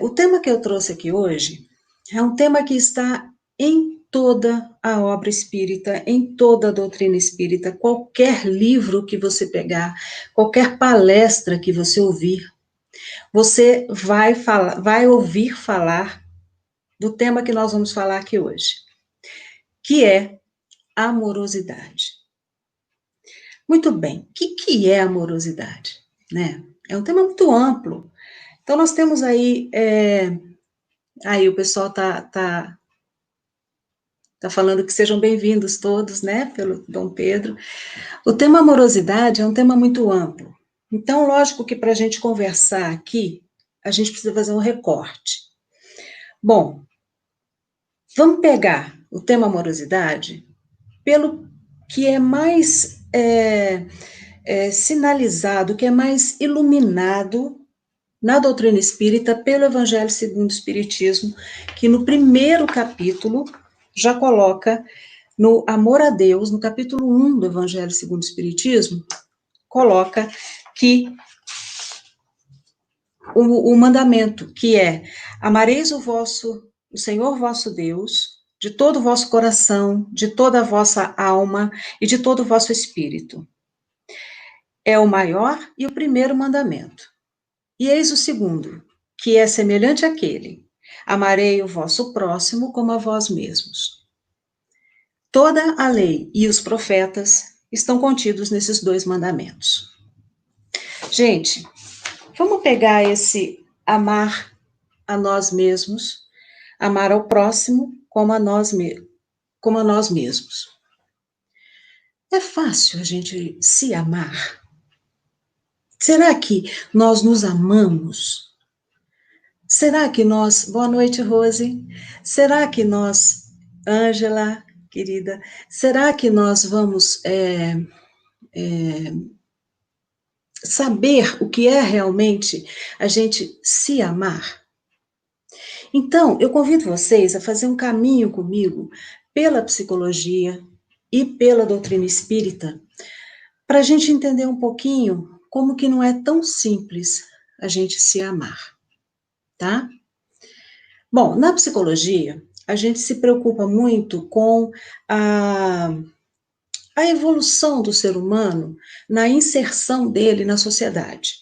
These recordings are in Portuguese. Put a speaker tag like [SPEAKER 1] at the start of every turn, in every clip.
[SPEAKER 1] O tema que eu trouxe aqui hoje é um tema que está em toda a obra espírita, em toda a doutrina espírita, qualquer livro que você pegar, qualquer palestra que você ouvir, você vai ouvir falar do tema que nós vamos falar aqui hoje, que é amorosidade. Muito bem, o que é amorosidade? Né? É um tema muito amplo. Então, nós temos aí aí o pessoal tá falando que sejam bem-vindos todos, né, pelo Dom Pedro. O tema amorosidade é um tema muito amplo. Então, lógico que para a gente conversar aqui, a gente precisa fazer um recorte. Bom, vamos pegar o tema amorosidade pelo que é mais sinalizado, que é mais iluminado na doutrina espírita pelo Evangelho segundo o Espiritismo, que no primeiro capítulo já coloca no Amor a Deus, no capítulo 1 do Evangelho segundo o Espiritismo, coloca que o mandamento, que é: amareis o Senhor vosso Deus, de todo o vosso coração, de toda a vossa alma e de todo o vosso espírito. É o maior e o primeiro mandamento. E eis o segundo, que é semelhante àquele: amarei o vosso próximo como a vós mesmos. Toda a lei e os profetas estão contidos nesses dois mandamentos. Gente, vamos pegar esse amar a nós mesmos, amar ao próximo como a nós mesmos. É fácil a gente se amar? Será que nós nos amamos? Será que nós... Boa noite, Rose. Será que nós, Ângela, querida, será que nós vamos saber o que é realmente a gente se amar? Então, eu convido vocês a fazer um caminho comigo pela psicologia e pela doutrina espírita, para a gente entender um pouquinho como que não é tão simples a gente se amar, tá? Bom, na psicologia, a gente se preocupa muito com a evolução do ser humano na inserção dele na sociedade.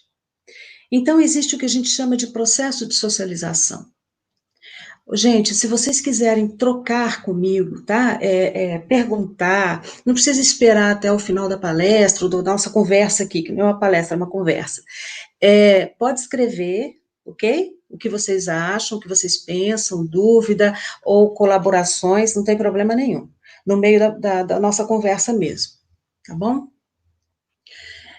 [SPEAKER 1] Então, existe o que a gente chama de processo de socialização. Gente, se vocês quiserem trocar comigo, tá? Perguntar, não precisa esperar até o final da palestra, ou da nossa conversa aqui, que não é uma palestra, é uma conversa. Pode escrever, ok? O que vocês acham, o que vocês pensam, dúvida ou colaborações, não tem problema nenhum. No meio da nossa conversa mesmo, tá bom?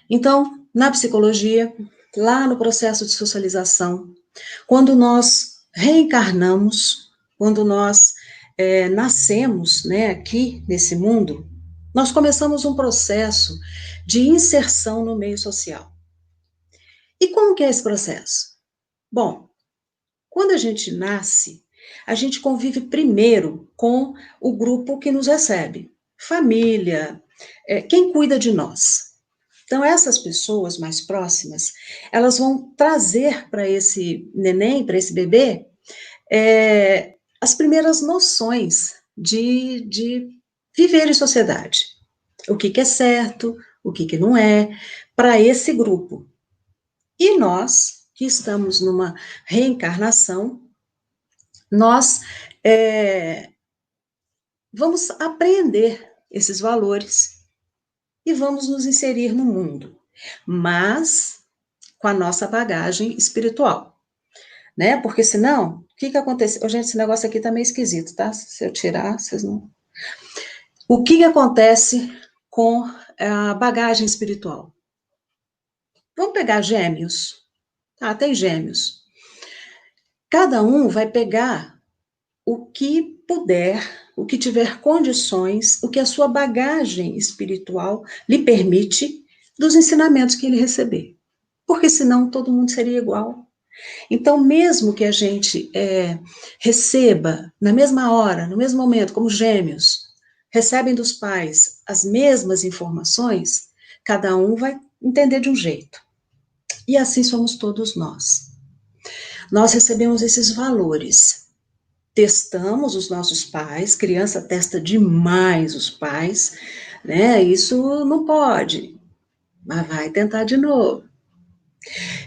[SPEAKER 1] Então, na psicologia, lá no processo de socialização, quando nós reencarnamos, quando nós nascemos, né, aqui nesse mundo, nós começamos um processo de inserção no meio social. E como que é esse processo? Bom, quando a gente nasce, a gente convive primeiro com o grupo que nos recebe, família, quem cuida de nós. Então, essas pessoas mais próximas, elas vão trazer para esse neném, para esse bebê, as primeiras noções de viver em sociedade. O que é certo, o que não é, para esse grupo. E nós, que estamos numa reencarnação, nós vamos aprender esses valores e vamos nos inserir no mundo, mas com a nossa bagagem espiritual, né? Porque senão, o que acontece? Oh, gente, esse negócio aqui tá meio esquisito, tá? Se eu tirar, vocês não... O que acontece com a bagagem espiritual? Vamos pegar gêmeos. Ah, tem gêmeos. Cada um vai pegar o que puder, o que tiver condições, o que a sua bagagem espiritual lhe permite, dos ensinamentos que ele receber. Porque senão todo mundo seria igual. Então, mesmo que a gente receba na mesma hora, no mesmo momento, como gêmeos, recebem dos pais as mesmas informações, cada um vai entender de um jeito. E assim somos todos nós. nós recebemos esses valores. Testamos os nossos pais, criança testa demais os pais, né? Isso não pode, mas vai tentar de novo.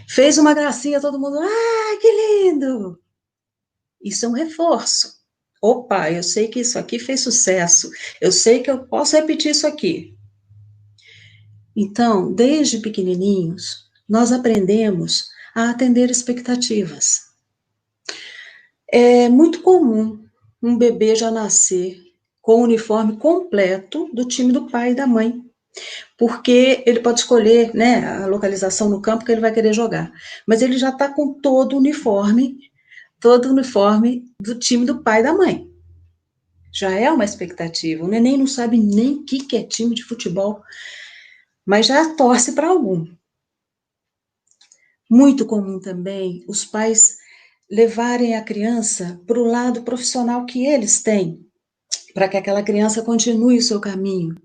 [SPEAKER 1] Fez uma gracinha, todo mundo, ah, que lindo! Isso é um reforço. Opa, eu sei que isso aqui fez sucesso, eu sei que eu posso repetir isso aqui. Então, desde pequenininhos, nós aprendemos a atender expectativas. É muito comum um bebê já nascer com o uniforme completo do time do pai e da mãe, porque ele pode escolher, né, a localização no campo que ele vai querer jogar, mas ele já está com todo o uniforme do time do pai e da mãe. Já é uma expectativa. O neném não sabe nem o que é time de futebol, mas já torce para algum. Muito comum também os pais levarem a criança para o lado profissional que eles têm, para que aquela criança continue o seu caminho.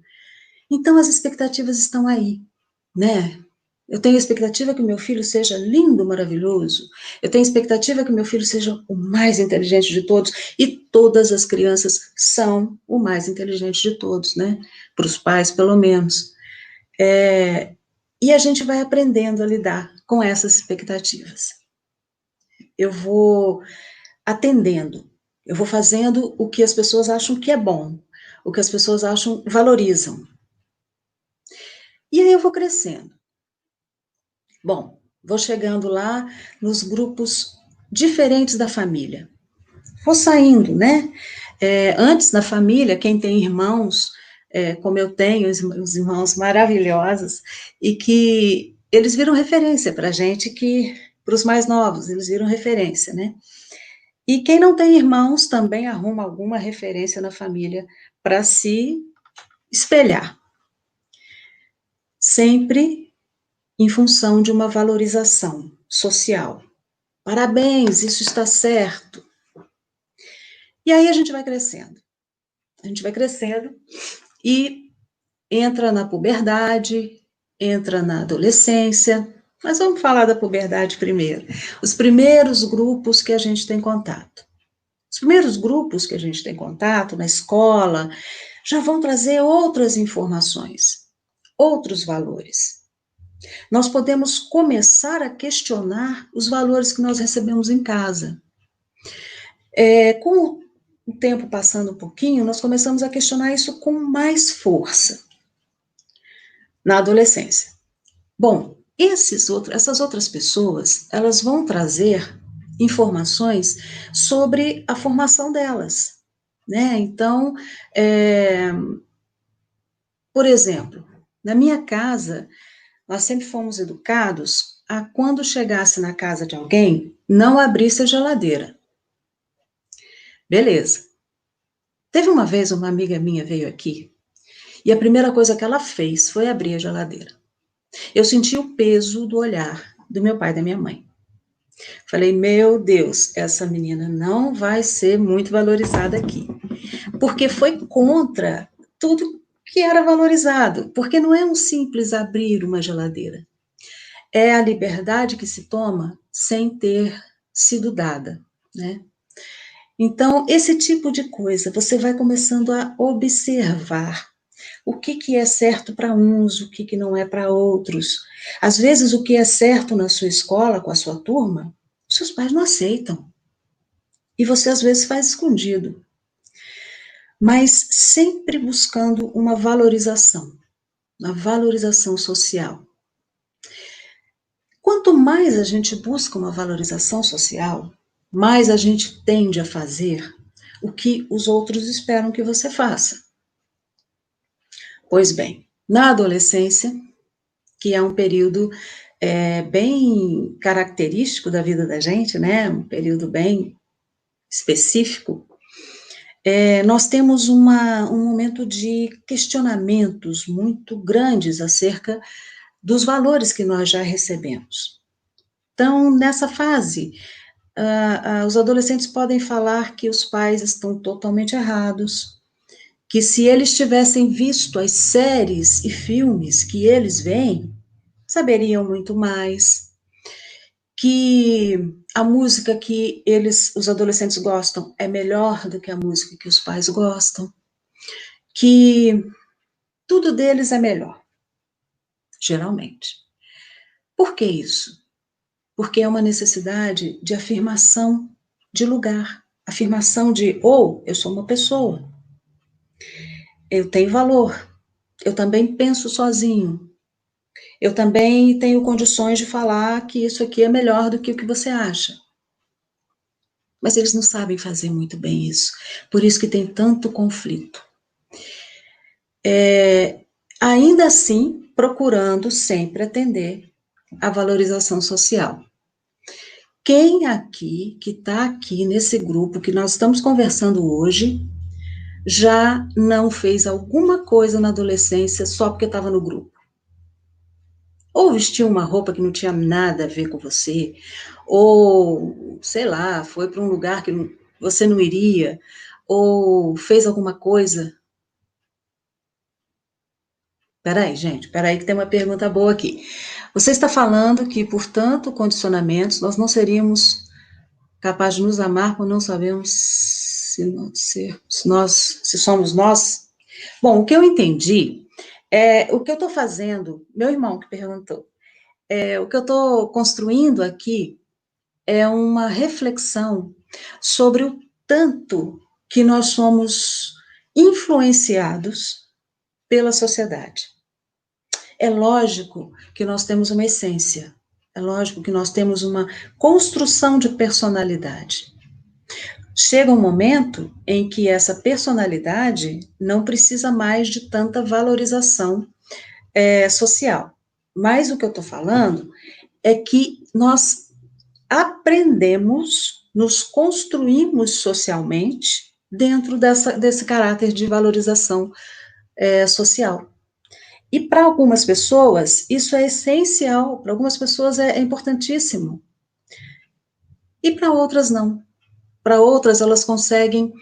[SPEAKER 1] Então, as expectativas estão aí, né? Eu tenho expectativa que o meu filho seja lindo, maravilhoso. Eu tenho expectativa que o meu filho seja o mais inteligente de todos. E todas as crianças são o mais inteligente de todos, né? Para os pais, pelo menos. E a gente vai aprendendo a lidar com essas expectativas. Eu vou atendendo, eu vou fazendo o que as pessoas acham que é bom, o que as pessoas acham, valorizam. E aí eu vou crescendo. Bom, vou chegando lá nos grupos diferentes da família. Vou saindo, né? Antes na família, quem tem irmãos, como eu tenho, os irmãos maravilhosos, e que eles viram referência para a gente, para os mais novos, eles viram referência, né? E quem não tem irmãos também arruma alguma referência na família para se espelhar. Sempre em função de uma valorização social. Parabéns, isso está certo. E aí a gente vai crescendo. A gente vai crescendo e entra na puberdade, entra na adolescência. Mas vamos falar da puberdade primeiro. Os primeiros grupos que a gente tem contato. Os primeiros grupos que a gente tem contato na escola já vão trazer outras informações, outros valores. Nós podemos começar a questionar os valores que nós recebemos em casa. Com o tempo passando um pouquinho, nós começamos a questionar isso com mais força na adolescência. Bom, essas outras pessoas, elas vão trazer informações sobre a formação delas, né? Então, por exemplo, na minha casa, nós sempre fomos educados a, quando chegasse na casa de alguém, não abrisse a geladeira. Beleza. Teve uma vez uma amiga minha veio aqui, e a primeira coisa que ela fez foi abrir a geladeira. Eu senti o peso do olhar do meu pai e da minha mãe. Falei, meu Deus, essa menina não vai ser muito valorizada aqui. Porque foi contra tudo que era valorizado. Porque não é um simples abrir uma geladeira. É a liberdade que se toma sem ter sido dada, né? Então, esse tipo de coisa, você vai começando a observar o que é certo para uns, o que não é para outros. Às vezes, o que é certo na sua escola, com a sua turma, seus pais não aceitam. E você, às vezes, faz escondido. Mas sempre buscando uma valorização social. Quanto mais a gente busca uma valorização social, mais a gente tende a fazer o que os outros esperam que você faça. Pois bem, na adolescência, que é um período bem característico da vida da gente, né? Um período bem específico, nós temos um momento de questionamentos muito grandes acerca dos valores que nós já recebemos. Então, nessa fase, os adolescentes podem falar que os pais estão totalmente errados, que se eles tivessem visto as séries e filmes que eles veem, saberiam muito mais, que a música que os adolescentes gostam é melhor do que a música que os pais gostam, que tudo deles é melhor, geralmente. Por que isso? Porque é uma necessidade de afirmação de lugar, afirmação de, ou eu sou uma pessoa, eu tenho valor, eu também penso sozinho, eu também tenho condições de falar que isso aqui é melhor do que o que você acha. Mas eles não sabem fazer muito bem isso, por isso que tem tanto conflito. Ainda assim, procurando sempre atender à valorização social. Quem aqui, que está aqui nesse grupo que nós estamos conversando hoje, já não fez alguma coisa na adolescência só porque estava no grupo? Ou vestiu uma roupa que não tinha nada a ver com você, ou, sei lá, foi para um lugar que você não iria, ou fez alguma coisa. Peraí, gente, peraí que tem uma pergunta boa aqui. Você está falando que, por tanto condicionamentos, nós não seríamos capazes de nos amar por não sabermos se somos nós? Bom, o que eu entendi o que eu estou fazendo, meu irmão que perguntou, o que eu estou construindo aqui é uma reflexão sobre o tanto que nós somos influenciados pela sociedade. É lógico que nós temos uma essência, é lógico que nós temos uma construção de personalidade. Chega um momento em que essa personalidade não precisa mais de tanta valorização social. Mas o que eu estou falando é que nós aprendemos, nos construímos socialmente dentro desse caráter de valorização social. E para algumas pessoas, isso é essencial, para algumas pessoas é importantíssimo. E para outras, não. Para outras, elas conseguem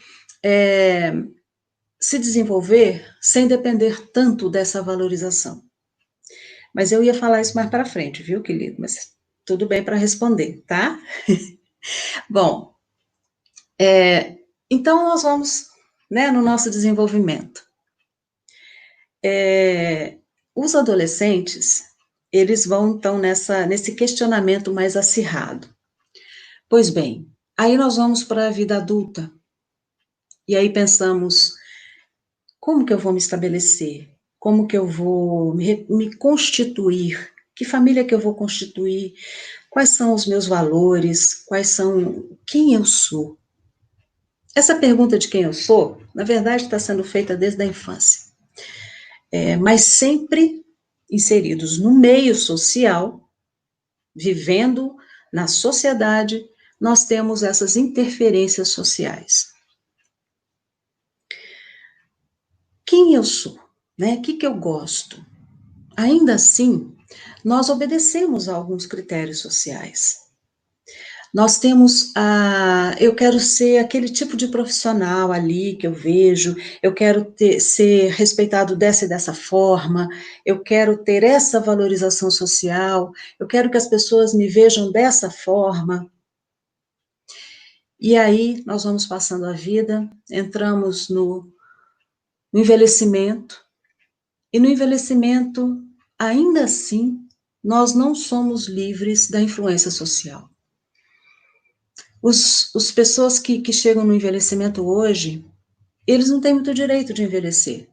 [SPEAKER 1] se desenvolver sem depender tanto dessa valorização. Mas eu ia falar isso mais para frente, viu, querido? Mas tudo bem para responder, tá? Bom, então nós vamos, né, no nosso desenvolvimento. Os adolescentes, eles vão, então, nesse questionamento mais acirrado. Pois bem, aí nós vamos para a vida adulta. E aí pensamos, como que eu vou me estabelecer? Como que eu vou me constituir? Que família que eu vou constituir? Quais são os meus valores? Quem eu sou? Essa pergunta de quem eu sou, na verdade, está sendo feita desde a infância. Mas sempre inseridos no meio social, vivendo na sociedade, nós temos essas interferências sociais. Quem eu sou? Né? O que eu gosto? Ainda assim, nós obedecemos a alguns critérios sociais. Nós temos eu quero ser aquele tipo de profissional ali que eu vejo, eu quero ser respeitado dessa e dessa forma, eu quero ter essa valorização social, eu quero que as pessoas me vejam dessa forma. E aí nós vamos passando a vida, entramos no envelhecimento, e no envelhecimento, ainda assim, nós não somos livres da influência social. As pessoas que chegam no envelhecimento hoje, eles não têm muito direito de envelhecer.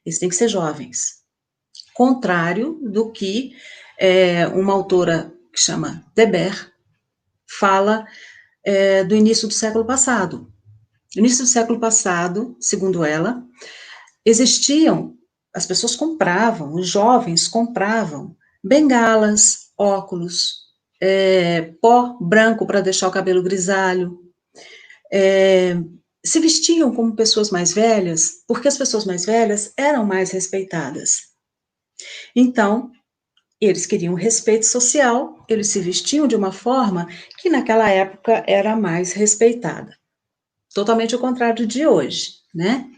[SPEAKER 1] Eles têm que ser jovens. Contrário do que uma autora que chama Debert fala do início do século passado. No início do século passado, segundo ela, as pessoas compravam, os jovens compravam bengalas, óculos, pó branco para deixar o cabelo grisalho, se vestiam como pessoas mais velhas, porque as pessoas mais velhas eram mais respeitadas. Então, eles queriam respeito social, eles se vestiam de uma forma que naquela época era mais respeitada. Totalmente o contrário de hoje, né?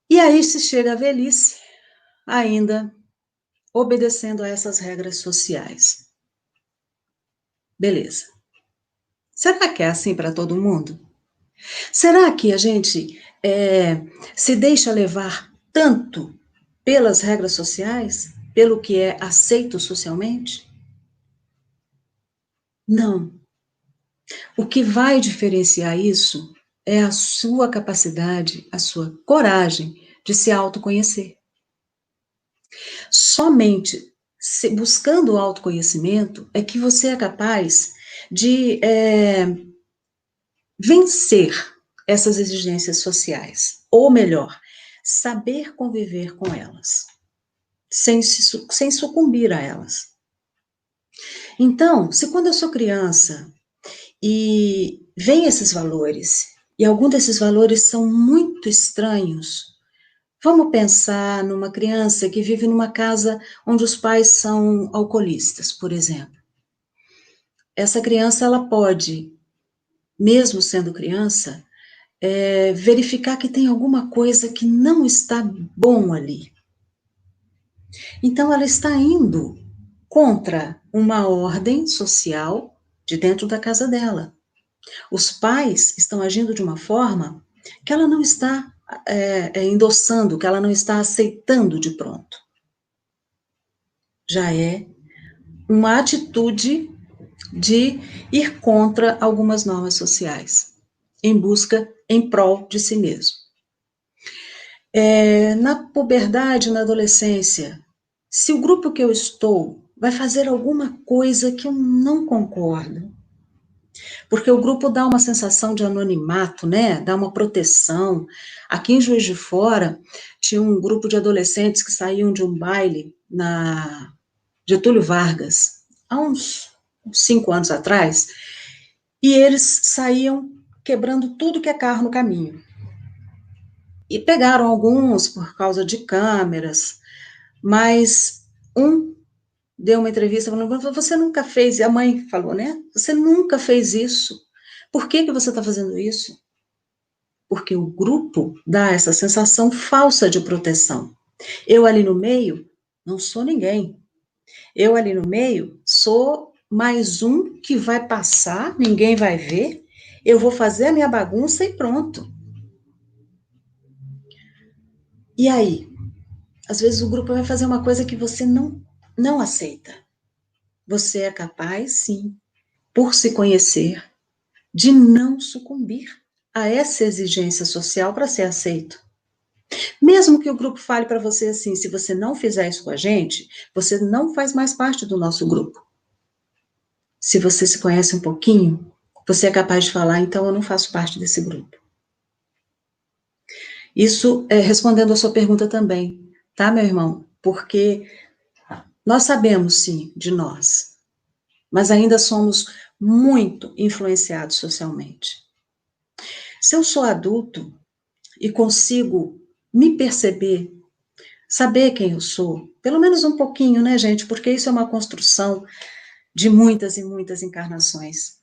[SPEAKER 1] E aí se chega à velhice, ainda obedecendo a essas regras sociais. Beleza. Será que é assim para todo mundo? Será que a gente se deixa levar tanto pelas regras sociais, pelo que é aceito socialmente? Não. O que vai diferenciar isso é a sua capacidade, a sua coragem de se autoconhecer. Somente buscando o autoconhecimento é que você é capaz de vencer essas exigências sociais, ou melhor, saber conviver com elas, sem sucumbir a elas. Então, se quando eu sou criança e vem esses valores, e alguns desses valores são muito estranhos, vamos pensar numa criança que vive numa casa onde os pais são alcoolistas, por exemplo. Essa criança, ela pode, mesmo sendo criança, verificar que tem alguma coisa que não está bom ali. Então, ela está indo contra uma ordem social de dentro da casa dela. Os pais estão agindo de uma forma que ela não está endossando, que ela não está aceitando de pronto. Já é uma atitude de ir contra algumas normas sociais, em prol de si mesmo. Na puberdade, na adolescência, se o grupo que eu estou vai fazer alguma coisa que eu não concordo, porque o grupo dá uma sensação de anonimato, né? Dá uma proteção. Aqui em Juiz de Fora, tinha um grupo de adolescentes que saíam de um baile na Getúlio Vargas, há uns 5 anos atrás, e eles saíam quebrando tudo que é carro no caminho. E pegaram alguns por causa de câmeras, mas um deu uma entrevista falando, você nunca fez, e a mãe falou, né? Você nunca fez isso. Por que você está fazendo isso? Porque o grupo dá essa sensação falsa de proteção. Eu ali no meio não sou ninguém. Eu ali no meio sou mais um que vai passar, ninguém vai ver, eu vou fazer a minha bagunça e pronto. E aí? Às vezes o grupo vai fazer uma coisa que você não aceita. Você é capaz, sim, por se conhecer, de não sucumbir a essa exigência social para ser aceito. Mesmo que o grupo fale para você assim, se você não fizer isso com a gente, você não faz mais parte do nosso grupo. Se você se conhece um pouquinho, você é capaz de falar, então eu não faço parte desse grupo. Isso respondendo a sua pergunta também, tá, meu irmão? Porque nós sabemos, sim, de nós, mas ainda somos muito influenciados socialmente. Se eu sou adulto e consigo me perceber, saber quem eu sou, pelo menos um pouquinho, né, gente? Porque isso é uma construção de muitas e muitas encarnações.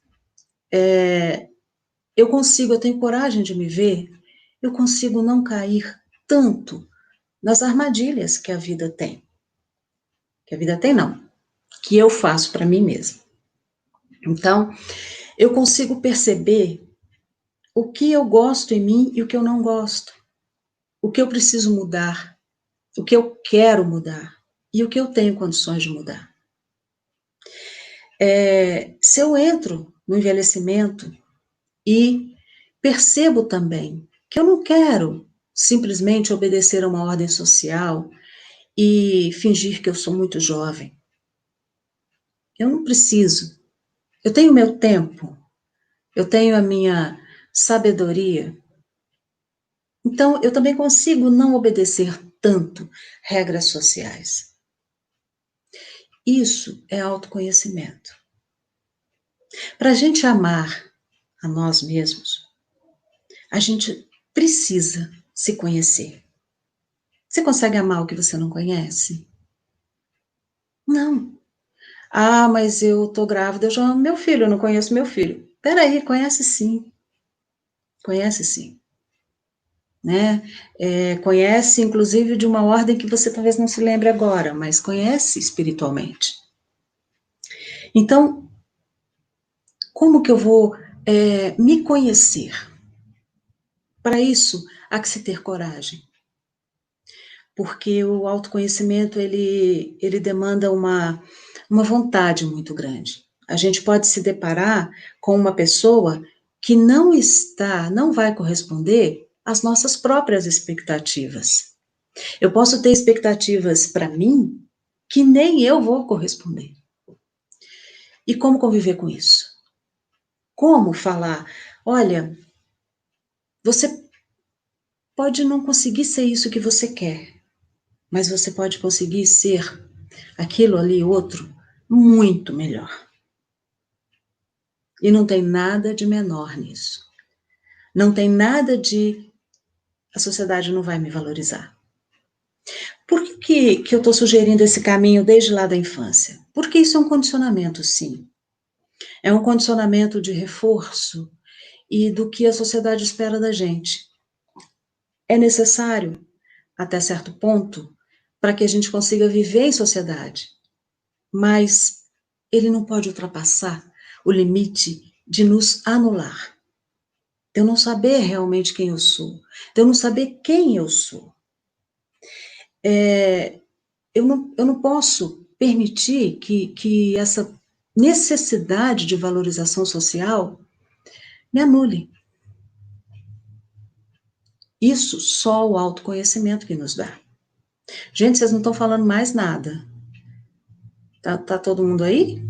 [SPEAKER 1] Eu tenho coragem de me ver, eu consigo não cair tanto nas armadilhas que a vida tem. Que a vida tem, não. Que eu faço para mim mesma. Então, eu consigo perceber o que eu gosto em mim e o que eu não gosto. O que eu preciso mudar. O que eu quero mudar. E o que eu tenho condições de mudar. Se eu entro no envelhecimento e percebo também que eu não quero simplesmente obedecer a uma ordem social e fingir que eu sou muito jovem. Eu não preciso. Eu tenho meu tempo. Eu tenho a minha sabedoria. Então, eu também consigo não obedecer tanto regras sociais. Isso é autoconhecimento. Para a gente amar a nós mesmos, a gente precisa se conhecer. Você consegue amar o que você não conhece? Não. Ah, mas eu tô grávida, eu já amo meu filho, eu não conheço meu filho. Peraí, conhece sim. Conhece sim. Né? Conhece, inclusive, de uma ordem que você talvez não se lembre agora, mas conhece espiritualmente. Então, Como que eu vou me conhecer? Para isso, há que se ter coragem. Porque o autoconhecimento, ele demanda uma vontade muito grande. A gente pode se deparar com uma pessoa que não vai corresponder às nossas próprias expectativas. Eu posso ter expectativas para mim que nem eu vou corresponder. E como conviver com isso? Como falar, olha, você pode não conseguir ser isso que você quer, mas você pode conseguir ser aquilo ali, outro, muito melhor. E não tem nada de menor nisso. Não tem nada de a sociedade não vai me valorizar. Por que eu estou sugerindo esse caminho desde lá da infância? Porque isso é um condicionamento, sim. É um condicionamento de reforço e do que a sociedade espera da gente. É necessário, até certo ponto, para que a gente consiga viver em sociedade, mas ele não pode ultrapassar o limite de nos anular, de eu não saber realmente quem eu sou, de eu não saber quem eu sou. Eu não posso permitir que essa necessidade de valorização social me anule. Isso só o autoconhecimento que nos dá. Gente, vocês não estão falando mais nada. Tá todo mundo aí?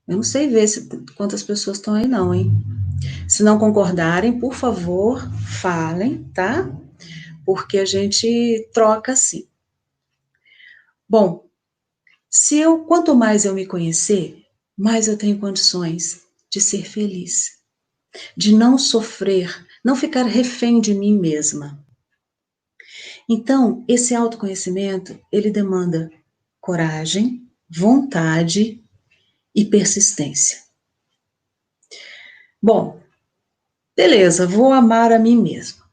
[SPEAKER 1] Eu não sei ver quantas pessoas estão aí, não, hein? Se não concordarem, por favor, falem, tá? Porque a gente troca assim. Bom, quanto mais eu me conhecer, mais eu tenho condições de ser feliz, de não sofrer, não ficar refém de mim mesma. Então, esse autoconhecimento, ele demanda coragem, vontade e persistência. Bom, beleza, vou amar a mim mesma.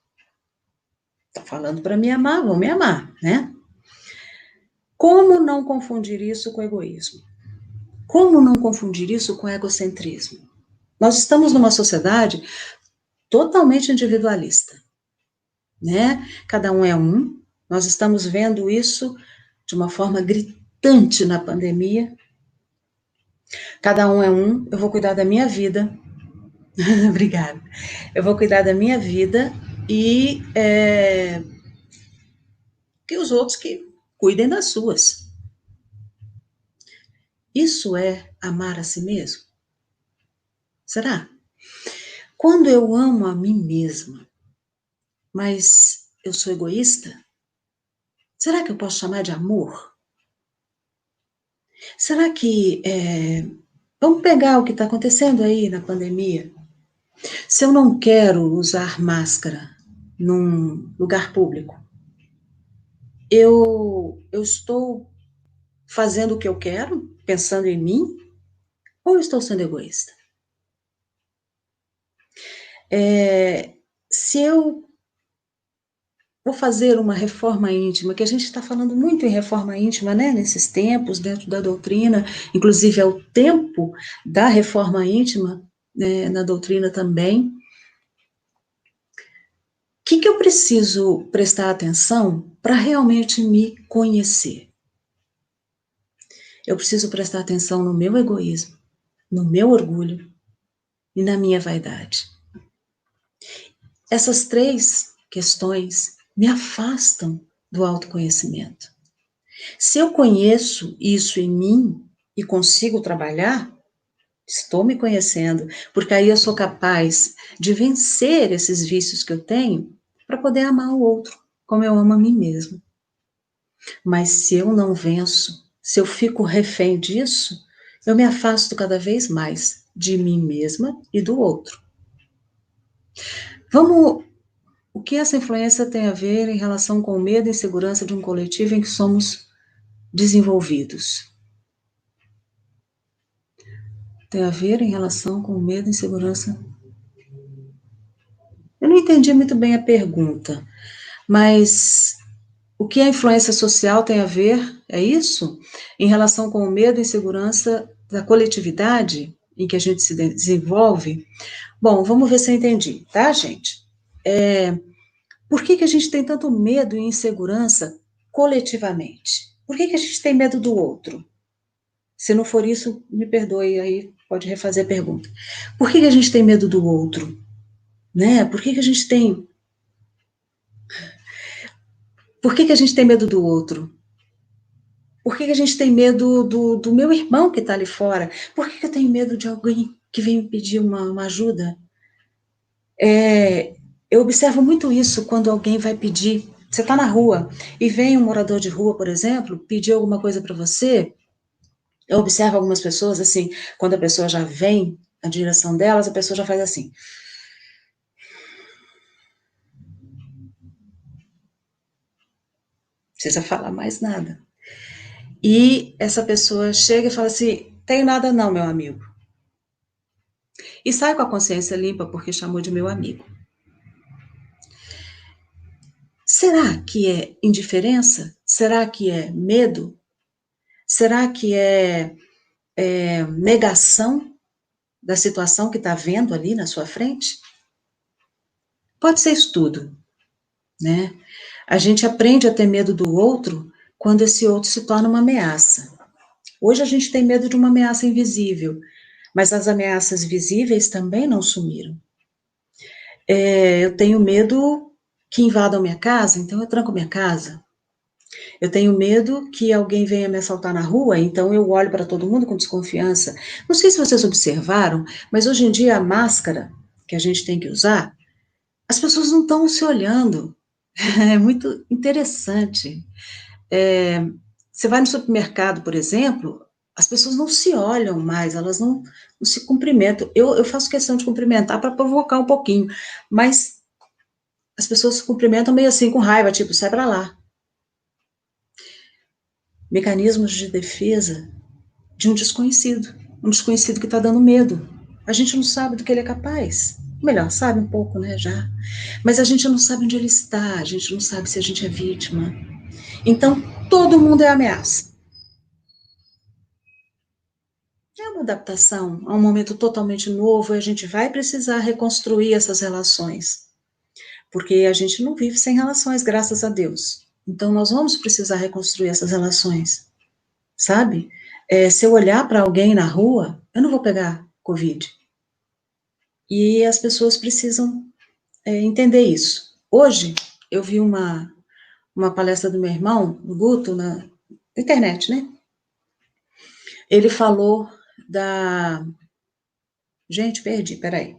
[SPEAKER 1] Tá falando para me amar, vou me amar, né? Como não confundir isso com egoísmo? Como não confundir isso com egocentrismo? Nós estamos numa sociedade totalmente individualista, né? Cada um é um. Nós estamos vendo isso de uma forma gritante na pandemia. Cada um é um. Eu vou cuidar da minha vida. Obrigada. Eu vou cuidar da minha vida e que os outros que cuidem das suas. Isso é amar a si mesmo? Será? Quando eu amo a mim mesma, mas eu sou egoísta, será que eu posso chamar de amor? Será que. Vamos pegar o que está acontecendo aí na pandemia. Se eu não quero usar máscara num lugar público, eu estou fazendo o que eu quero, pensando em mim, ou estou sendo egoísta? Se eu vou fazer uma reforma íntima, que a gente está falando muito em reforma íntima, né, nesses tempos, dentro da doutrina, inclusive é o tempo da reforma íntima, né, na doutrina também. O que eu preciso prestar atenção para realmente me conhecer? Eu preciso prestar atenção no meu egoísmo, no meu orgulho e na minha vaidade. Essas três questões me afastam do autoconhecimento. Se eu conheço isso em mim e consigo trabalhar, estou me conhecendo, porque aí eu sou capaz de vencer esses vícios que eu tenho para poder amar o outro, como eu amo a mim mesmo. Mas se eu não venço, se eu fico refém disso, eu me afasto cada vez mais de mim mesma e do outro. O que essa influência tem a ver em relação com o medo e insegurança de um coletivo em que somos desenvolvidos? Tem a ver em relação com o medo e insegurança? Eu não entendi muito bem a pergunta, mas o que a influência social tem a ver, é isso? Em relação com o medo e insegurança da coletividade? em que a gente se desenvolve. Bom, vamos ver se eu entendi, tá, gente? Por que a gente tem tanto medo e insegurança coletivamente? Por que a gente tem medo do outro? Se não for isso, me perdoe, aí pode refazer a pergunta. Por que a gente tem medo do outro? Né? Por que a gente tem medo do outro? Por que a gente tem medo do meu irmão que está ali fora? Por que eu tenho medo de alguém que vem me pedir uma ajuda? Eu observo muito isso quando alguém vai pedir. Você está na rua e vem um morador de rua, por exemplo, pedir alguma coisa para você. Eu observo algumas pessoas assim, quando a pessoa já vem na direção delas, a pessoa já faz assim. Não precisa falar mais nada. E essa pessoa chega e fala assim: tenho nada não, meu amigo. E sai com a consciência limpa porque chamou de meu amigo. Será que é indiferença? Será que é medo? Será que é negação da situação que está vendo ali na sua frente? Pode ser isso tudo, né? A gente aprende a ter medo do outro quando esse outro se torna uma ameaça. Hoje a gente tem medo de uma ameaça invisível, mas as ameaças visíveis também não sumiram. Eu tenho medo que invadam minha casa, então eu tranco minha casa. Eu tenho medo que alguém venha me assaltar na rua, então eu olho para todo mundo com desconfiança. Não sei se vocês observaram, mas hoje em dia a máscara que a gente tem que usar, as pessoas não estão se olhando. É muito interessante. Você vai no supermercado, por exemplo, as pessoas não se olham mais, elas não se cumprimentam. Eu faço questão de cumprimentar para provocar um pouquinho, mas as pessoas se cumprimentam meio assim com raiva, tipo, sai para lá. Mecanismos de defesa de um desconhecido que está dando medo. A gente não sabe do que ele é capaz. Melhor, sabe um pouco, né, já. Mas a gente não sabe onde ele está, a gente não sabe se a gente é vítima. Então, todo mundo é ameaça. É uma adaptação a um momento totalmente novo e a gente vai precisar reconstruir essas relações. Porque a gente não vive sem relações, graças a Deus. Então, nós vamos precisar reconstruir essas relações, sabe? Se eu olhar para alguém na rua, eu não vou pegar Covid. E as pessoas precisam entender isso. Hoje, eu vi uma palestra do meu irmão, no Guto, na internet, né? Ele falou da... Gente, perdi, peraí.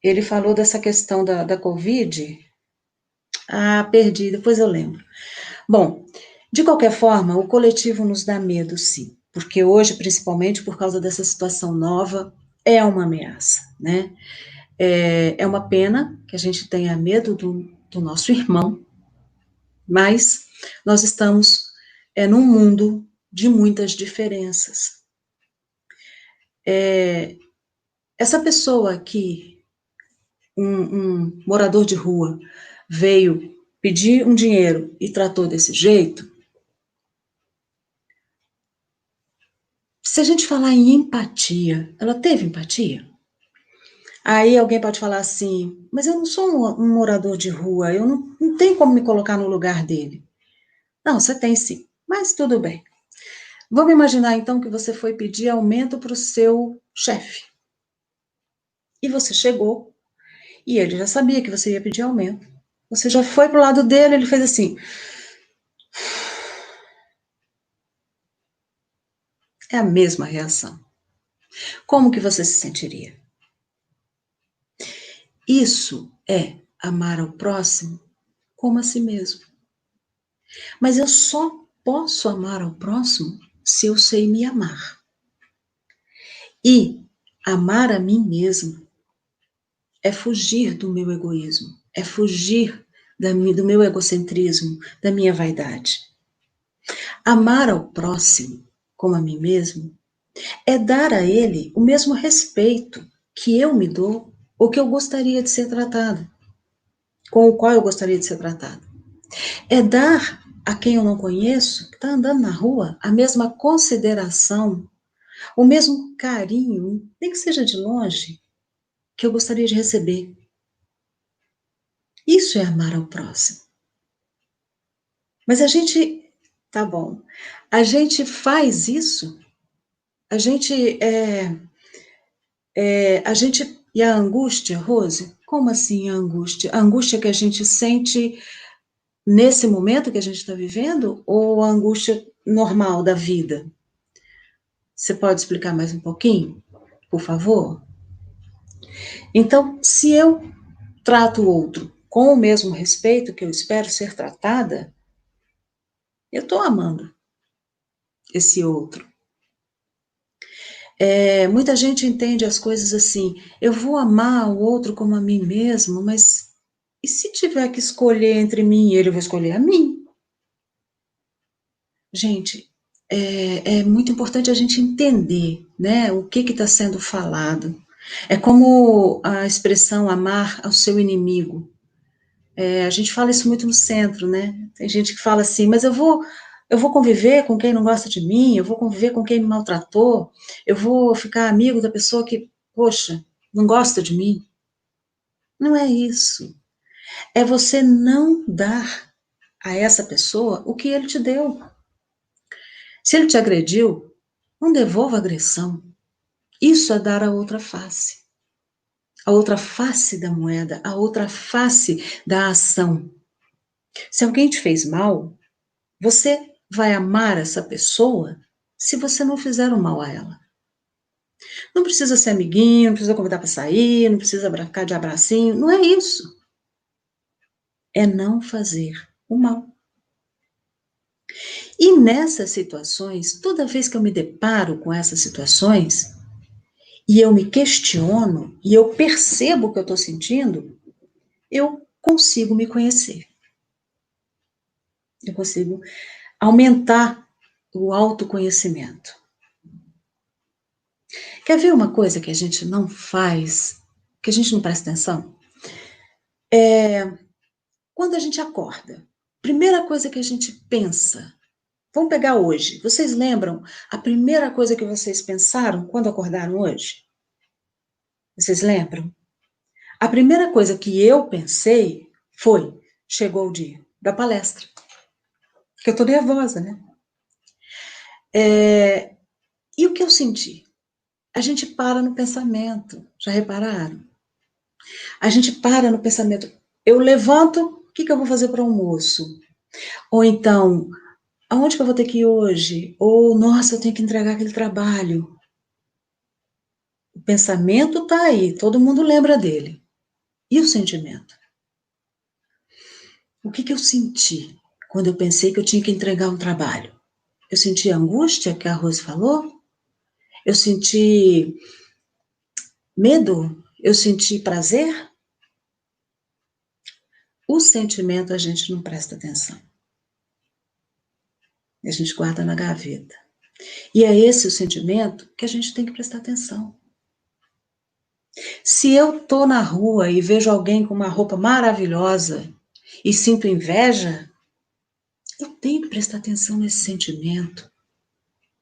[SPEAKER 1] Ele falou dessa questão da Covid. Ah, perdi, depois eu lembro. Bom, de qualquer forma, o coletivo nos dá medo, sim. Porque hoje, principalmente por causa dessa situação nova, é uma ameaça, né? É uma pena que a gente tenha medo do nosso irmão, mas nós estamos num mundo de muitas diferenças. Essa pessoa que, um morador de rua, veio pedir um dinheiro e tratou desse jeito, se a gente falar em empatia, ela teve empatia? Aí alguém pode falar assim, mas eu não sou um morador de rua, eu não tenho como me colocar no lugar dele. Não, você tem sim, mas tudo bem. Vamos imaginar então que você foi pedir aumento para o seu chefe. E você chegou, e ele já sabia que você ia pedir aumento. Você já foi para o lado dele, ele fez assim. É a mesma reação. Como que você se sentiria? Isso é amar ao próximo como a si mesmo. Mas eu só posso amar ao próximo se eu sei me amar. E amar a mim mesmo é fugir do meu egoísmo, é fugir do meu egocentrismo, da minha vaidade. Amar ao próximo como a mim mesmo é dar a ele o mesmo respeito que eu me dou ou que eu gostaria de ser tratado, com o qual eu gostaria de ser tratado. É dar a quem eu não conheço, que está andando na rua, a mesma consideração, o mesmo carinho, nem que seja de longe, que eu gostaria de receber. Isso é amar ao próximo. Mas a gente, tá bom, a gente faz isso, a gente, e a angústia, Rose, como assim a angústia? A angústia que a gente sente nesse momento que a gente está vivendo, ou a angústia normal da vida? Você pode explicar mais um pouquinho, por favor? Então, se eu trato o outro com o mesmo respeito que eu espero ser tratada, eu estou amando esse outro. Muita gente entende as coisas assim, eu vou amar o outro como a mim mesmo, mas e se tiver que escolher entre mim e ele, eu vou escolher a mim? Gente, é muito importante a gente entender, né, o que está sendo falado. É como a expressão amar ao seu inimigo. A gente fala isso muito no centro, né? Tem gente que fala assim, mas eu vou conviver com quem não gosta de mim, eu vou conviver com quem me maltratou, eu vou ficar amigo da pessoa que, poxa, não gosta de mim. Não é isso. É você não dar a essa pessoa o que ele te deu. Se ele te agrediu, não devolva a agressão. Isso é dar a outra face. A outra face da moeda, a outra face da ação. Se alguém te fez mal, você vai amar essa pessoa se você não fizer o mal a ela. Não precisa ser amiguinho, não precisa convidar para sair, não precisa ficar de abracinho, não é isso. É não fazer o mal. E nessas situações, toda vez que eu me deparo com essas situações, e eu me questiono, e eu percebo o que eu estou sentindo, eu consigo me conhecer. Eu consigo aumentar o autoconhecimento. Quer ver uma coisa que a gente não faz, que a gente não presta atenção? Quando a gente acorda, primeira coisa que a gente pensa, vamos pegar hoje, vocês lembram a primeira coisa que vocês pensaram quando acordaram hoje? Vocês lembram? A primeira coisa que eu pensei foi, chegou o dia da palestra. Porque eu tô nervosa, né? E o que eu senti? A gente para no pensamento, já repararam? A gente para no pensamento, eu levanto, o que eu vou fazer para o almoço? Ou então, aonde que eu vou ter que ir hoje? Ou, nossa, eu tenho que entregar aquele trabalho. O pensamento está aí, todo mundo lembra dele. E o sentimento? O que eu senti quando eu pensei que eu tinha que entregar um trabalho? Eu senti a angústia que a Rose falou? Eu senti medo? Eu senti prazer? O sentimento a gente não presta atenção. A gente guarda na gaveta. E é esse o sentimento que a gente tem que prestar atenção. Se eu tô na rua e vejo alguém com uma roupa maravilhosa e sinto inveja, eu tenho que prestar atenção nesse sentimento.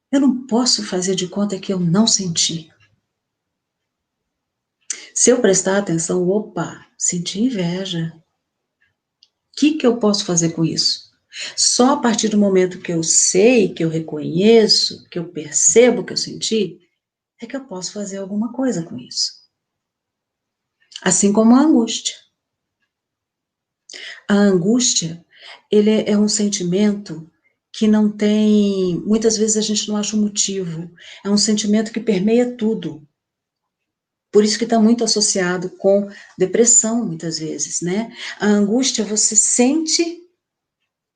[SPEAKER 1] Eu não posso fazer de conta que eu não senti. Se eu prestar atenção, opa, senti inveja. O que eu posso fazer com isso? Só a partir do momento que eu sei, que eu reconheço, que eu percebo que eu senti, é que eu posso fazer alguma coisa com isso. Assim como a angústia. A angústia, ele é um sentimento que não tem, muitas vezes a gente não acha um motivo. É um sentimento que permeia tudo. Por isso que está muito associado com depressão, muitas vezes, né? A angústia, você sente,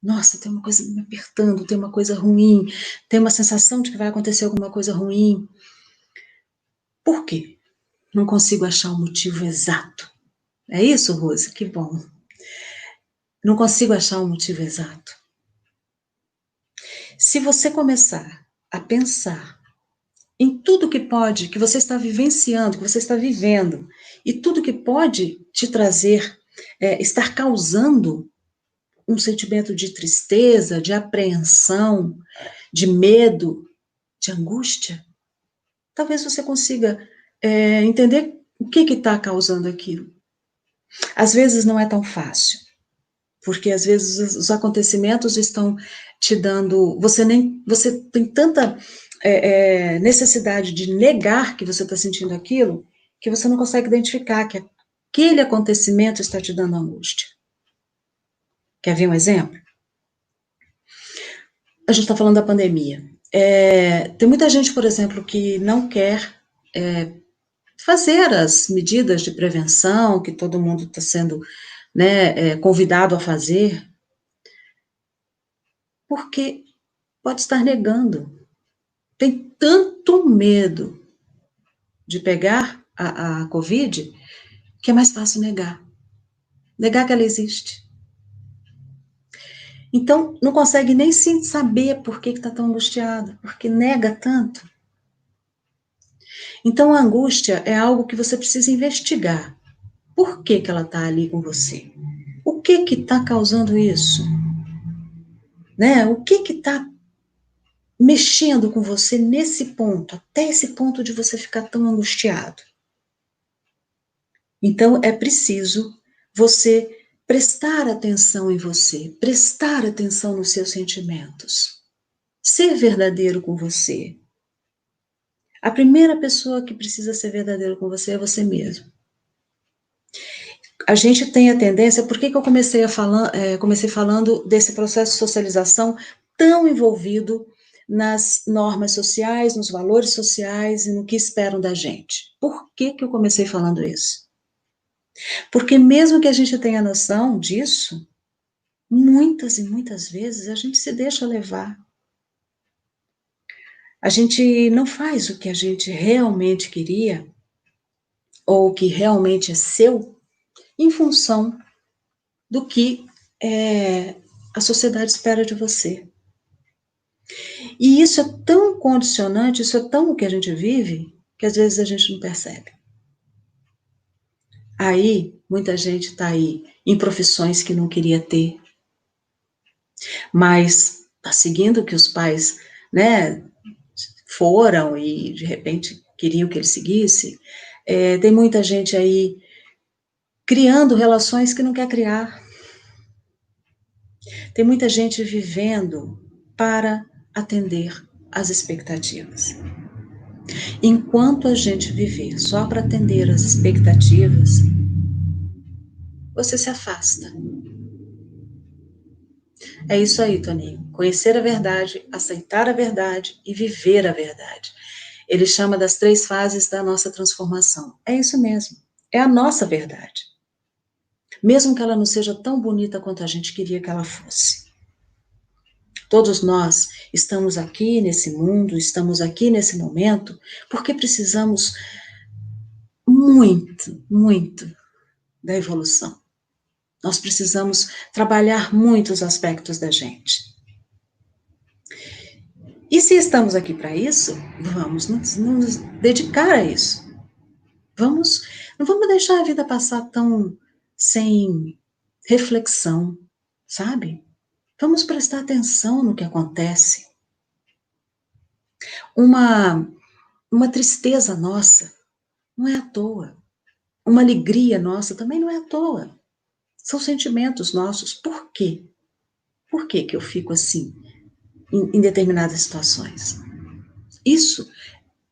[SPEAKER 1] nossa, tem uma coisa me apertando, tem uma coisa ruim, tem uma sensação de que vai acontecer alguma coisa ruim. Por quê? Não consigo achar o motivo exato. É isso, Rose? Que bom. Não consigo achar o motivo exato. Se você começar a pensar em tudo que pode, que você está vivenciando, que você está vivendo, e tudo que pode te trazer, estar causando um sentimento de tristeza, de apreensão, de medo, de angústia, talvez você consiga entender o que está causando aquilo. Às vezes não é tão fácil, porque às vezes os acontecimentos estão te dando, você tem tanta necessidade de negar que você está sentindo aquilo, que você não consegue identificar que aquele acontecimento está te dando angústia. Quer ver um exemplo? A gente está falando da pandemia. Tem muita gente, por exemplo, que não quer fazer as medidas de prevenção que todo mundo está sendo convidado a fazer, porque pode estar negando. Tem tanto medo de pegar a Covid que é mais fácil negar. Negar que ela existe. Então, não consegue nem saber por que está tão angustiado, porque nega tanto. Então, a angústia é algo que você precisa investigar. Por que ela está ali com você? O que está causando isso? Né? O que está mexendo com você nesse ponto, até esse ponto de você ficar tão angustiado? Então, é preciso você prestar atenção em você, prestar atenção nos seus sentimentos, ser verdadeiro com você. A primeira pessoa que precisa ser verdadeiro com você é você mesmo. A gente tem a tendência, por que eu comecei falando desse processo de socialização tão envolvido nas normas sociais, nos valores sociais e no que esperam da gente? Por que eu comecei falando isso? Porque mesmo que a gente tenha noção disso, muitas e muitas vezes a gente se deixa levar. A gente não faz o que a gente realmente queria, ou o que realmente é seu, em função do que a sociedade espera de você. E isso é tão condicionante, isso é tão o que a gente vive, que às vezes a gente não percebe. Aí, muita gente está aí em profissões que não queria ter, mas está seguindo o que os pais, foram e de repente queriam que ele seguisse. Tem muita gente aí criando relações que não quer criar. Tem muita gente vivendo para atender às expectativas. Enquanto a gente viver só para atender às expectativas, você se afasta. É isso aí, Toninho. Conhecer a verdade, aceitar a verdade e viver a verdade. Ele chama das 3 fases da nossa transformação. É isso mesmo. É a nossa verdade. Mesmo que ela não seja tão bonita quanto a gente queria que ela fosse. Todos nós estamos aqui nesse mundo, estamos aqui nesse momento, porque precisamos muito, muito da evolução. Nós precisamos trabalhar muitos aspectos da gente. E se estamos aqui para isso, vamos nos dedicar a isso. Não vamos deixar a vida passar tão sem reflexão, sabe? Vamos prestar atenção no que acontece. Uma tristeza nossa não é à toa. Uma alegria nossa também não é à toa. São sentimentos nossos. Por quê? Por que eu fico assim em determinadas situações? Isso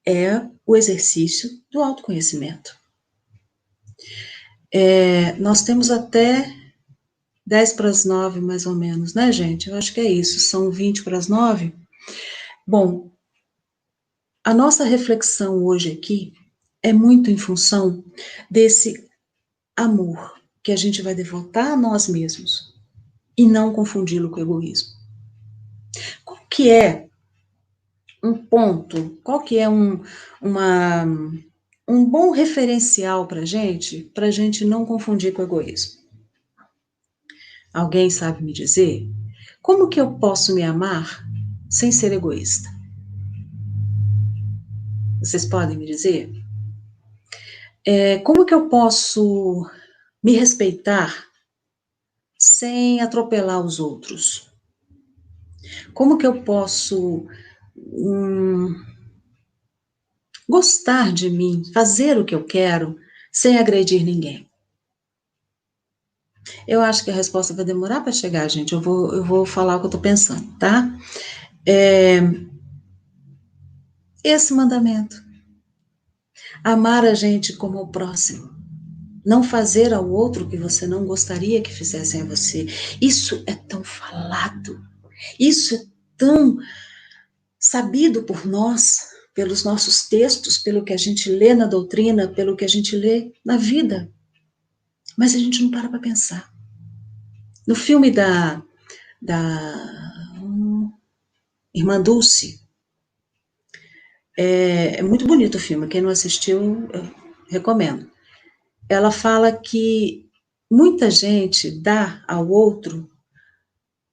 [SPEAKER 1] é o exercício do autoconhecimento. Nós temos até 10 para as 9, mais ou menos, né, gente? Eu acho que é isso, são 20 para as 9. Bom, a nossa reflexão hoje aqui é muito em função desse amor que a gente vai devotar a nós mesmos e não confundi-lo com egoísmo. Qual que é um ponto, qual que é um bom referencial para a gente não confundir com egoísmo? Alguém sabe me dizer? Como que eu posso me amar sem ser egoísta? Vocês podem me dizer? Como que eu posso me respeitar sem atropelar os outros? Como que eu posso gostar de mim, fazer o que eu quero, sem agredir ninguém? Eu acho que a resposta vai demorar para chegar, gente. Eu vou falar o que eu estou pensando, tá? Esse mandamento. Amar a gente como o próximo. Não fazer ao outro o que você não gostaria que fizessem a você. Isso é tão falado. Isso é tão sabido por nós, pelos nossos textos, pelo que a gente lê na doutrina, pelo que a gente lê na vida. Mas a gente não para pensar. No filme da Irmã Dulce, é muito bonito o filme, quem não assistiu, eu recomendo. Ela fala que muita gente dá ao outro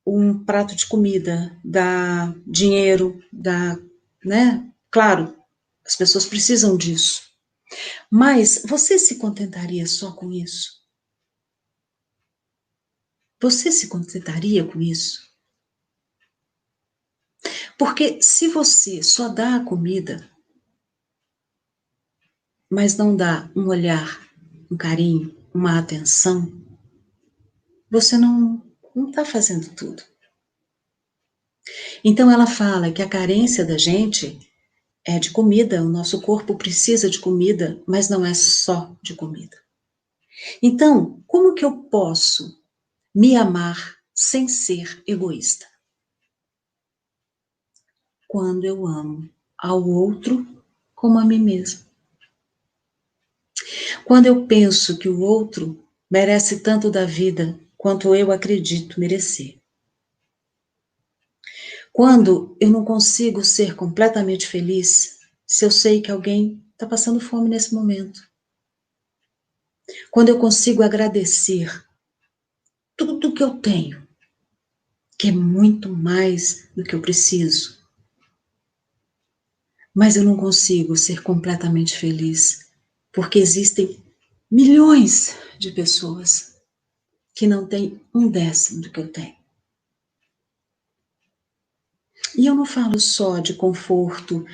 [SPEAKER 1] um prato de comida, dá dinheiro, dá, né? Claro, as pessoas precisam disso. Mas você se contentaria só com isso? Você se contentaria com isso? Porque se você só dá a comida, mas não dá um olhar, um carinho, uma atenção, você não está fazendo tudo. Então ela fala que a carência da gente é de comida, o nosso corpo precisa de comida, mas não é só de comida. Então, como que eu posso me amar sem ser egoísta? Quando eu amo ao outro como a mim mesmo. Quando eu penso que o outro merece tanto da vida quanto eu acredito merecer. Quando eu não consigo ser completamente feliz se eu sei que alguém está passando fome nesse momento. Quando eu consigo agradecer tudo que eu tenho, que é muito mais do que eu preciso, mas eu não consigo ser completamente feliz, porque existem milhões de pessoas que não têm um décimo do que eu tenho. E eu não falo só de conforto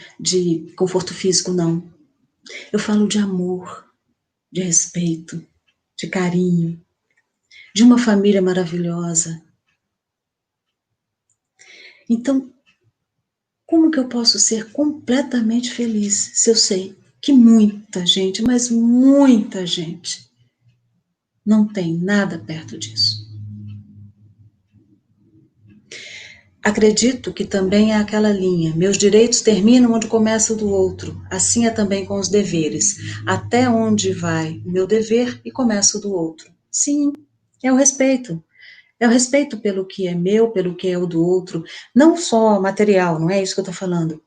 [SPEAKER 1] físico, não. Eu falo de amor, de respeito, de carinho, de uma família maravilhosa. Então, como que eu posso ser completamente feliz se eu sei que muita gente, mas muita gente, não tem nada perto disso? Acredito que também é aquela linha. Meus direitos terminam onde começa o do outro. Assim é também com os deveres. Até onde vai o meu dever e começa o do outro. Sim, é o respeito. É o respeito pelo que é meu, pelo que é o do outro. Não só material, não é isso que eu estou falando.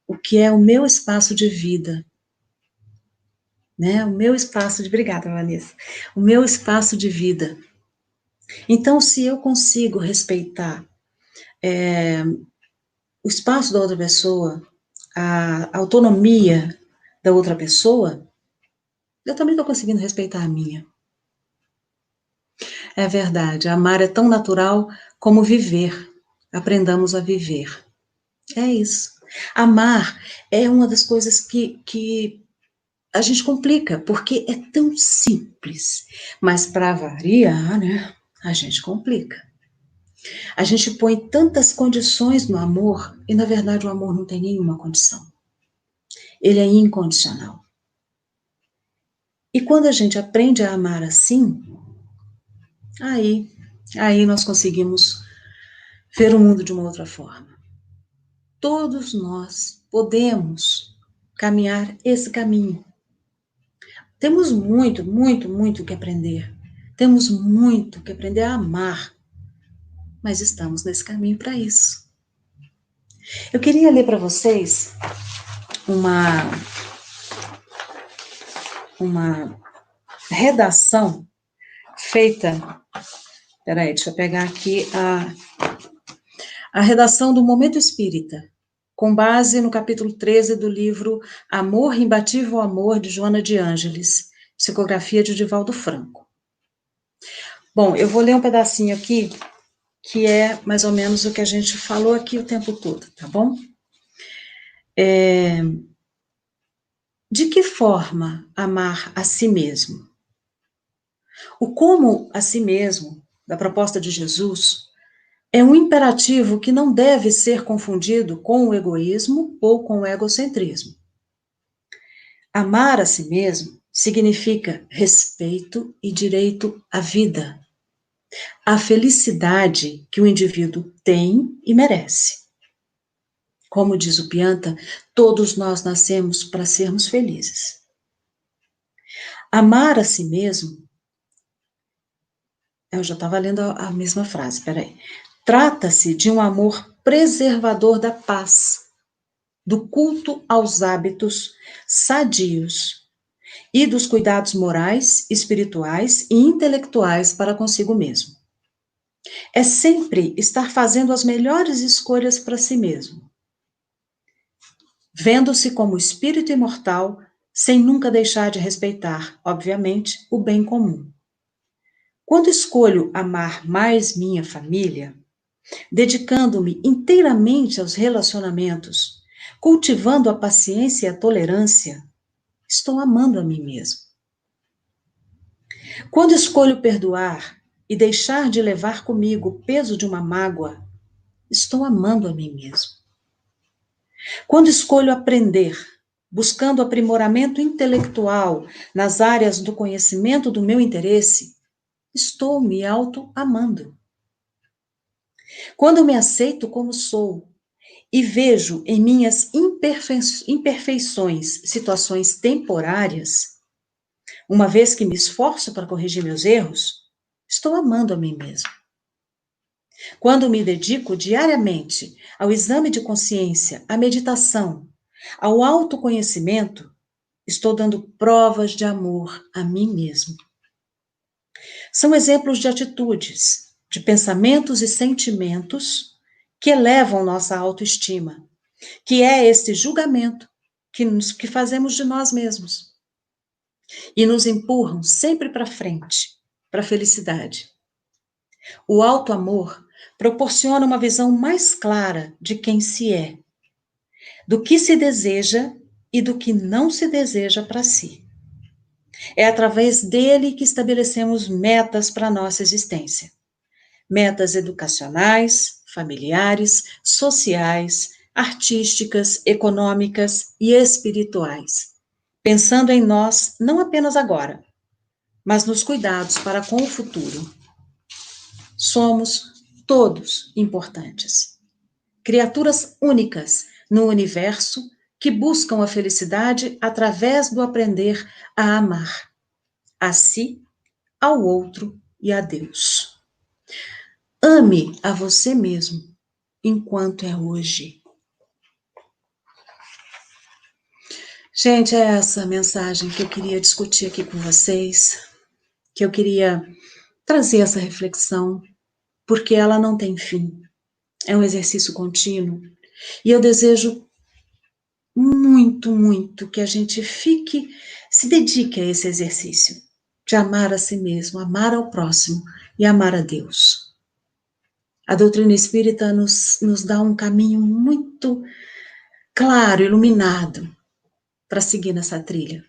[SPEAKER 1] O que é o meu espaço de vida. Né? O meu espaço de... Obrigada, Vanessa. O meu espaço de vida. Então, se eu consigo respeitar o espaço da outra pessoa, a autonomia da outra pessoa, eu também estou conseguindo respeitar a minha. É verdade, amar é tão natural como viver. Aprendamos a viver. É isso. Amar é uma das coisas que a gente complica, porque é tão simples. Mas para variar, né, a gente complica. A gente põe tantas condições no amor, e na verdade o amor não tem nenhuma condição. Ele é incondicional. E quando a gente aprende a amar assim, aí nós conseguimos ver o mundo de uma outra forma. Todos nós podemos caminhar esse caminho. Temos muito, muito, muito que aprender. Temos muito que aprender a amar. Mas estamos nesse caminho para isso. Eu queria ler para vocês uma redação feita. Peraí, deixa eu pegar aqui a redação do Momento Espírita, com base no capítulo 13 do livro Amor, Imbatível Amor, de Joana de Ângeles, psicografia de Divaldo Franco. Bom, eu vou ler um pedacinho aqui, que é mais ou menos o que a gente falou aqui o tempo todo, tá bom? De que forma amar a si mesmo? O como a si mesmo, da proposta de Jesus, é um imperativo que não deve ser confundido com o egoísmo ou com o egocentrismo. Amar a si mesmo significa respeito e direito à vida, à felicidade que o indivíduo tem e merece. Como diz o Pianta, todos nós nascemos para sermos felizes. Amar a si mesmo, eu já estava lendo a mesma frase, peraí. Trata-se de um amor preservador da paz, do culto aos hábitos sadios e dos cuidados morais, espirituais e intelectuais para consigo mesmo. É sempre estar fazendo as melhores escolhas para si mesmo, vendo-se como espírito imortal, sem nunca deixar de respeitar, obviamente, o bem comum. Quando escolho amar mais minha família, dedicando-me inteiramente aos relacionamentos, cultivando a paciência e a tolerância, estou amando a mim mesmo. Quando escolho perdoar e deixar de levar comigo o peso de uma mágoa, estou amando a mim mesmo. Quando escolho aprender, buscando aprimoramento intelectual nas áreas do conhecimento do meu interesse, estou me auto-amando. Quando me aceito como sou e vejo em minhas imperfeições situações temporárias, uma vez que me esforço para corrigir meus erros, estou amando a mim mesmo. Quando me dedico diariamente ao exame de consciência, à meditação, ao autoconhecimento, estou dando provas de amor a mim mesmo. São exemplos de atitudes, de pensamentos e sentimentos que elevam nossa autoestima, que é este julgamento que fazemos de nós mesmos e nos empurram sempre para frente, para a felicidade. O auto-amor proporciona uma visão mais clara de quem se é, do que se deseja e do que não se deseja para si. É através dele que estabelecemos metas para a nossa existência. Metas educacionais, familiares, sociais, artísticas, econômicas e espirituais, pensando em nós não apenas agora, mas nos cuidados para com o futuro. Somos todos importantes. Criaturas únicas no universo que buscam a felicidade através do aprender a amar a si, ao outro e a Deus. Ame a você mesmo enquanto é hoje. Gente, é essa mensagem que eu queria discutir aqui com vocês, que eu queria trazer essa reflexão, porque ela não tem fim. É um exercício contínuo. E eu desejo muito, muito que a gente se dedique a esse exercício de amar a si mesmo, amar ao próximo e amar a Deus. A doutrina espírita nos dá um caminho muito claro, iluminado, para seguir nessa trilha.